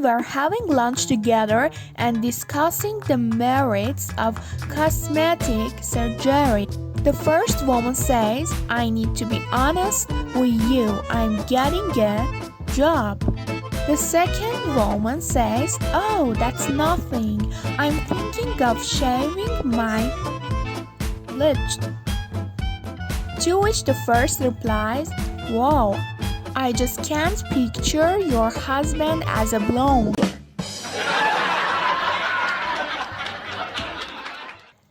were having lunch together and discussing the merits of cosmetic surgery. The first woman says, "I need to be honest with you, I'm getting a job." The second woman says, "Oh, that's nothing. I'm thinking of shaving my lips." To which the first replies, "Wow, I just can't picture your husband as a blonde."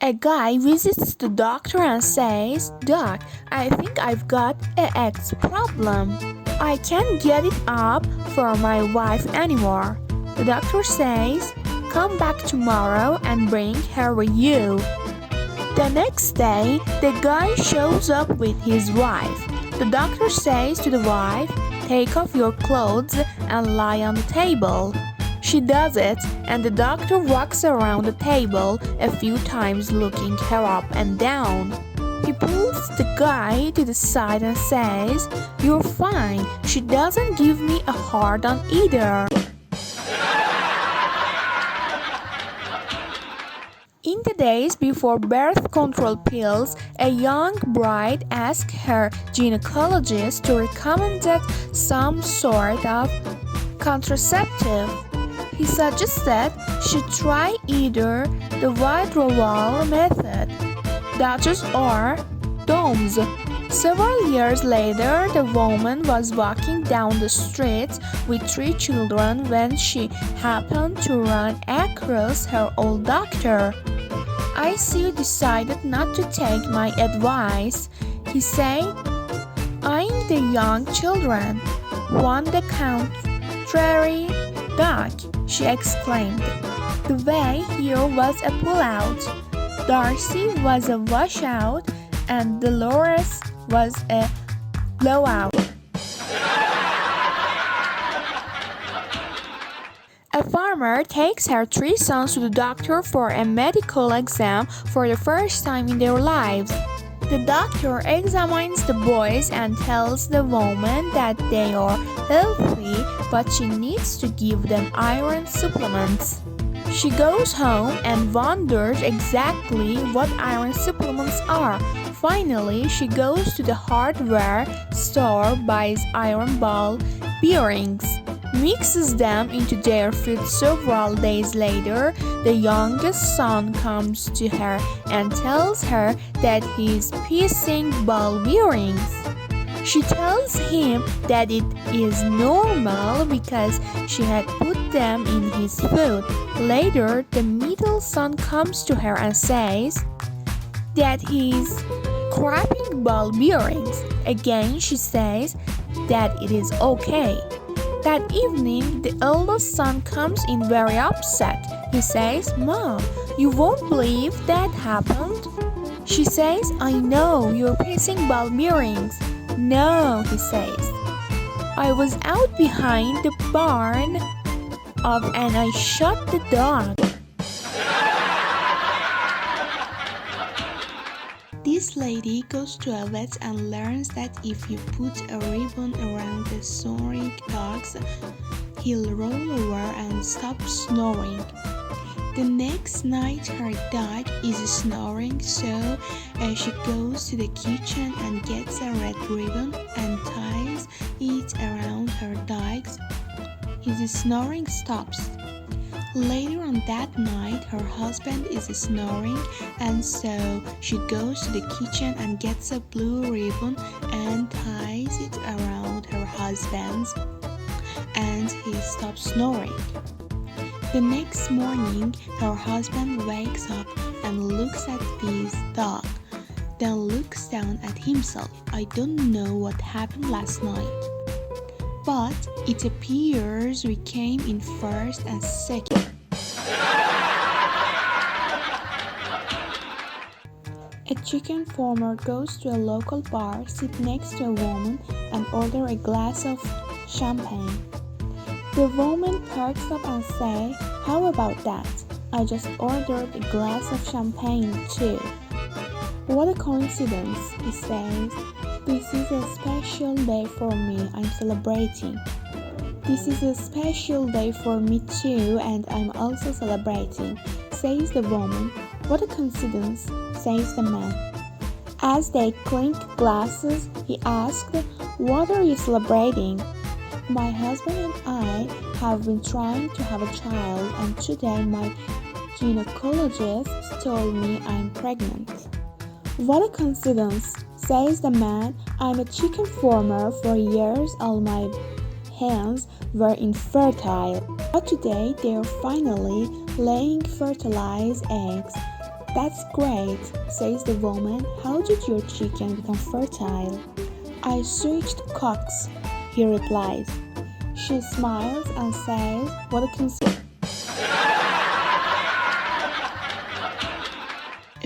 A guy visits the doctor and says, "Doc, I think I've got an ex problem. I can't get it up for my wife anymore." The doctor says, "Come back tomorrow and bring her with you." The next day, the guy shows up with his wife. The doctor says to the wife, "Take off your clothes and lie on the table." She does it, and the doctor walks around the table a few times looking her up and down. He pulls the guy to the side and says, "You're fine. She doesn't give me a hard-on either." In the days before birth control pills, a young bride asked her gynecologist to recommend some sort of contraceptive. He suggested she try either the withdrawal method, DOTS or DOMS. Several years later, the woman was walking down the street with 3 children when she happened to run across her old doctor. "I see you decided not to take my advice," he said, eyeing the young children. "On the contrary, Doc," she exclaimed. "The way here was a pullout, Darcy was a washout, and Dolores was a blowout." A farmer takes her 3 sons to the doctor for a medical exam for the first time in their lives. The doctor examines the boys and tells the woman that they are healthy, but she needs to give them iron supplements. She goes home and wonders exactly what iron supplements are. Finally, she goes to the hardware store, buys iron ball bearings, mixes them into their food. Several days later, the youngest son comes to her and tells her that he's piecing ball bearings. She tells him that it is normal because she had put them in his food. Later, the middle son comes to her and says that he's crapping ball bearings. Again, she says that it is okay. That evening, the eldest son comes in very upset. He says, "Mom, you won't believe that happened." She says, "I know, you're piecing ball bearings." "No," he says, "I was out behind the barn and I shot the dog." This lady goes to a vet and learns that if you put a ribbon around the snoring dogs, he'll roll over and stop snoring. The next night her dog is snoring, so she goes to the kitchen and gets a red ribbon and ties it around her dog. His snoring stops. Later on that night, her husband is snoring, and so she goes to the kitchen and gets a blue ribbon and ties it around her husband's, and he stops snoring. The next morning, her husband wakes up and looks at his dog, then looks down at himself. "I don't know what happened last night, but it appears we came in first and second." A chicken farmer goes to a local bar, sits next to a woman, and orders a glass of champagne. The woman perks up and says, "How about that? I just ordered a glass of champagne too." "What a coincidence," he says. "This is a special day for me. I'm celebrating." "This is a special day for me too, and I'm also celebrating," says the woman. "What a coincidence," says the man. As they clink glasses, he asked, "What are you celebrating?" "My husband and I have been trying to have a child, and today my gynecologist told me I'm pregnant." "What a coincidence," says the man. "I'm a chicken farmer. For years all my hens were infertile, but today they're finally laying fertilized eggs." "That's great," says the woman. "How did your chicken become fertile?" "I switched cocks," he replies. She smiles and says, "What a coincidence."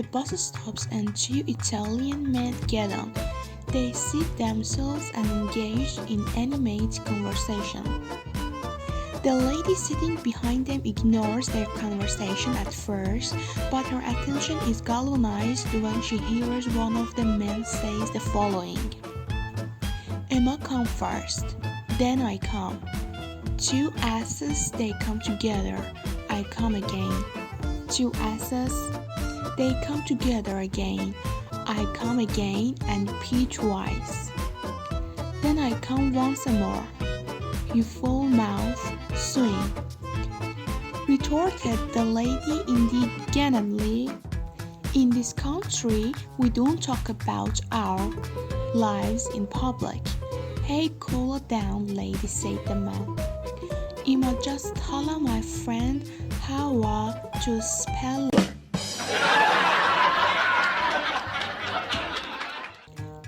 A bus stops and two Italian men get on. They seat themselves and engage in animated conversation. The lady sitting behind them ignores their conversation at first, but her attention is galvanized when she hears one of the men say the following: "Emma come first, then I come. Two asses, they come together, I come again. Two asses, they come together again, I come again, and pee twice. Then I come once more, you foul-mouthed swine," retorted the lady indignantly. "In this country, we don't talk about our lives in public." "Hey, cool it down, lady," said the man. "I'ma just tell my friend how to spell it."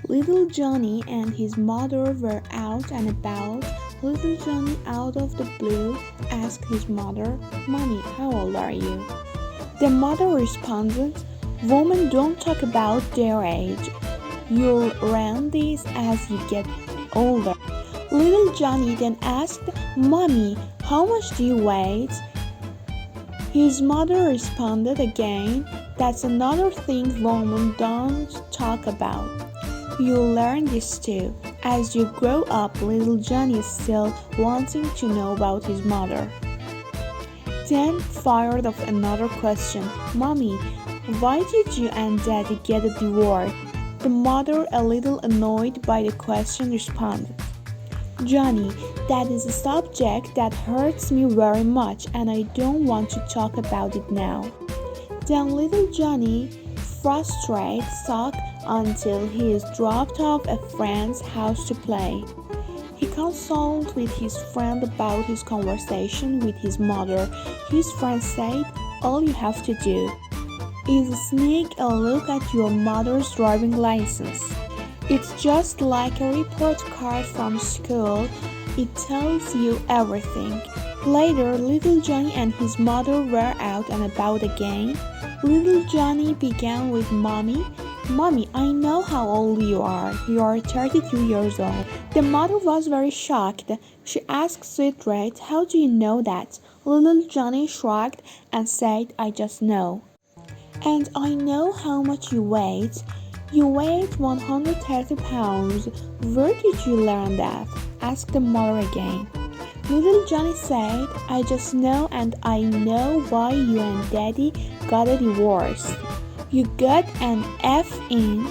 Little Johnny and his mother were out and about. Little Johnny, out of the blue, asked his mother, "Mommy, how old are you?" The mother responded, "Women don't talk about their age. You'll learn this as you get older." Little Johnny then asked, "Mommy, how much do you weigh?" His mother responded again, "That's another thing women don't talk about. You'll learn this too. As you grow up." Little Johnny is still wanting to know about his mother. Then fired off another question, "Mommy, why did you and Daddy get a divorce?" The mother, a little annoyed by the question, responded, "Johnny, that is a subject that hurts me very much, and I don't want to talk about it now." Then little Johnny, frustrated, sulks until he is dropped off at a friend's house to play. He consulted with his friend about his conversation with his mother. His friend said, "All you have to do is sneak a look at your mother's driving license. It's just like a report card from school. It tells you everything." Later, little Johnny and his mother were out and about again. Little Johnny began with, "Mommy, I know how old you are. You are 32 years old." The mother was very shocked. She asked straight, "How do you know that?" Little Johnny shrugged and said, "I just know." "And I know how much you weigh. You weighed 130 pounds. Where did you learn that?" asked the mother again. Little Johnny said, "I just know, and I know why you and Daddy got a divorce. You got an F in